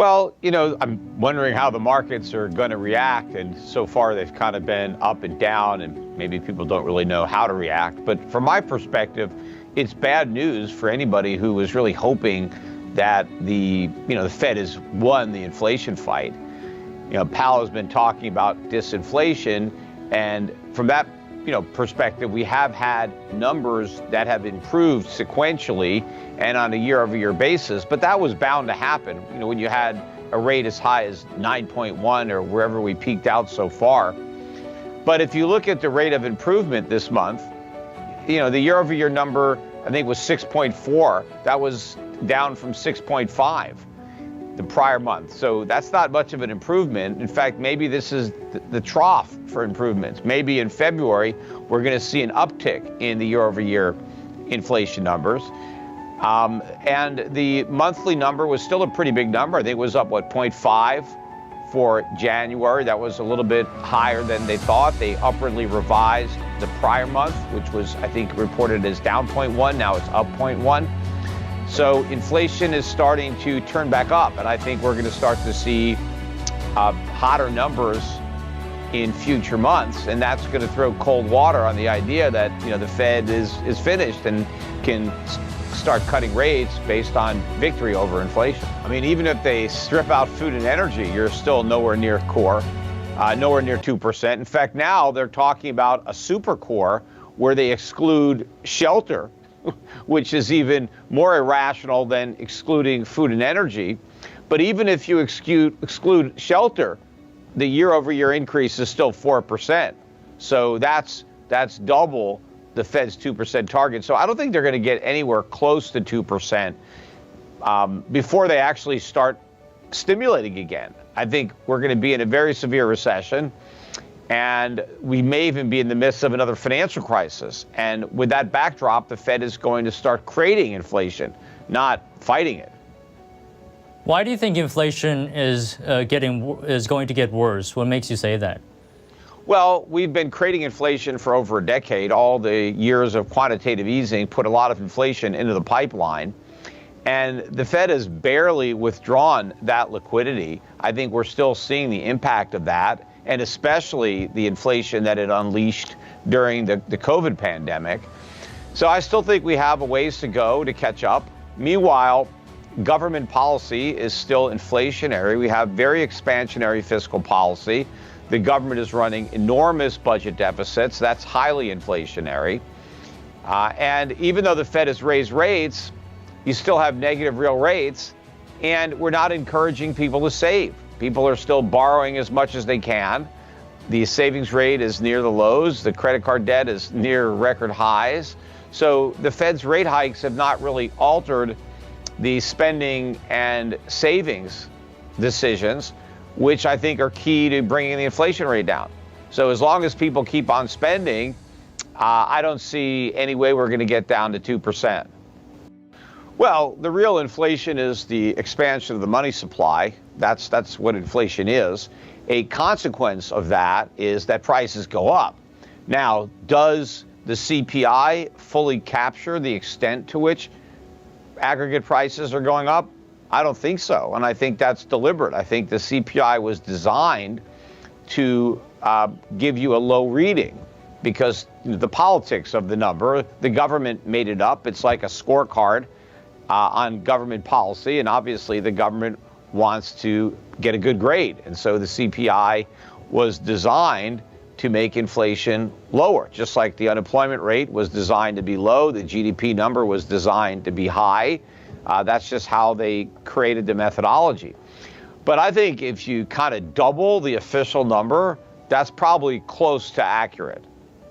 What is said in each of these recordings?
Well, I'm wondering how the markets are going to react. And so far, they've kind of been up and down, and maybe people don't really know how to react. But from my perspective, it's bad news for anybody who was really hoping that the Fed has won the inflation fight. Powell has been talking about disinflation, and from that perspective, we have had numbers that have improved sequentially and on a year-over-year basis, but that was bound to happen. When you had a rate as high as 9.1 or wherever we peaked out so far. But if you look at the rate of improvement this month, the year-over-year number, I think, was 6.4. That was down from 6.5 the prior month. So that's not much of an improvement. In fact, maybe this is the trough for improvements. Maybe in February, we're going to see an uptick in the year-over-year inflation numbers. And the monthly number was still a pretty big number. I think it was up, 0.5 for January. That was a little bit higher than they thought. They upwardly revised the prior month, which was, I think, reported as down 0.1. Now it's up 0.1. So inflation is starting to turn back up, and I think we're going to start to see hotter numbers in future months, and that's going to throw cold water on the idea that the Fed is finished and can start cutting rates based on victory over inflation. I mean, even if they strip out food and energy, you're still nowhere near core, nowhere near 2%. In fact, now they're talking about a super core where they exclude shelter, which is even more irrational than excluding food and energy. But even if you exclude shelter, the year-over-year increase is still 4%. So that's double the Fed's 2% target. So I don't think they're going to get anywhere close to 2% before they actually start stimulating again. I think we're going to be in a very severe recession, and we may even be in the midst of another financial crisis. And with that backdrop, the Fed is going to start creating inflation, not fighting it. Why do you think inflation is going to get worse? What makes you say that? Well, we've been creating inflation for over a decade. All the years of quantitative easing put a lot of inflation into the pipeline. And the Fed has barely withdrawn that liquidity. I think we're still seeing the impact of that, and especially the inflation that it unleashed during the COVID pandemic. So I still think we have a ways to go to catch up. Meanwhile, government policy is still inflationary. We have very expansionary fiscal policy. The government is running enormous budget deficits. That's highly inflationary. And even though the Fed has raised rates, you still have negative real rates, and we're not encouraging people to save. People are still borrowing as much as they can. The savings rate is near the lows. The credit card debt is near record highs. So the Fed's rate hikes have not really altered the spending and savings decisions, which I think are key to bringing the inflation rate down. So as long as people keep on spending, I don't see any way we're going to get down to 2%. Well, the real inflation is the expansion of the money supply. That's what inflation is. A consequence of that is that prices go up. Now, does the CPI fully capture the extent to which aggregate prices are going up? I don't think so, and I think that's deliberate. I think the CPI was designed to give you a low reading because the politics of the number, the government made it up. It's like a scorecard on government policy, and obviously the government wants to get a good grade. And so the CPI was designed to make inflation lower, just like the unemployment rate was designed to be low, the GDP number was designed to be high. That's just how they created the methodology. But I think if you kind of double the official number, that's probably close to accurate.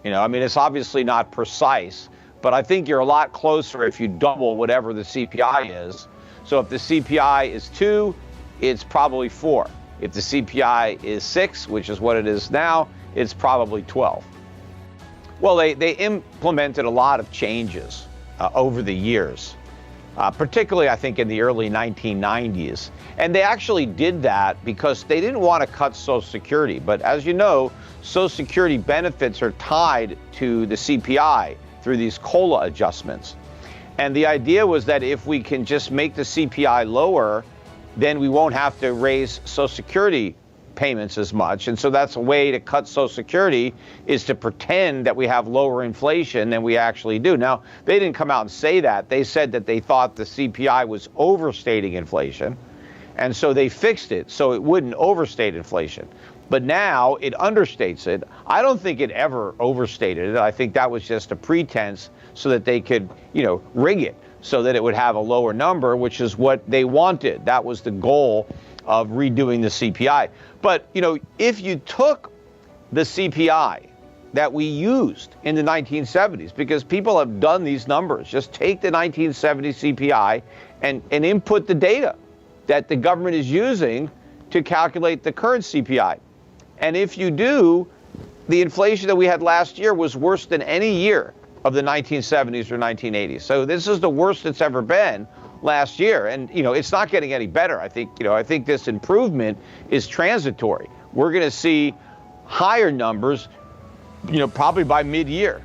It's obviously not precise, but I think you're a lot closer if you double whatever the CPI is. So if the CPI is 2, it's probably 4. If the CPI is 6, which is what it is now, it's probably 12. Well, they implemented a lot of changes over the years, particularly, I think, in the early 1990s. And they actually did that because they didn't want to cut Social Security. But as you know, Social Security benefits are tied to the CPI through these COLA adjustments. And the idea was that if we can just make the CPI lower, then we won't have to raise Social Security payments as much. And so that's a way to cut Social Security, is to pretend that we have lower inflation than we actually do. Now, they didn't come out and say that. They said that they thought the CPI was overstating inflation. And so they fixed it so it wouldn't overstate inflation. But now it understates it. I don't think it ever overstated it. I think that was just a pretense so that they could, rig it so that it would have a lower number, which is what they wanted. That was the goal of redoing the CPI. But, if you took the CPI that we used in the 1970s, because people have done these numbers, just take the 1970 CPI and input the data that the government is using to calculate the current CPI. And if you do, the inflation that we had last year was worse than any year of the 1970s or 1980s. So this is the worst it's ever been last year. And, it's not getting any better. I think this improvement is transitory. We're going to see higher numbers, probably by mid-year.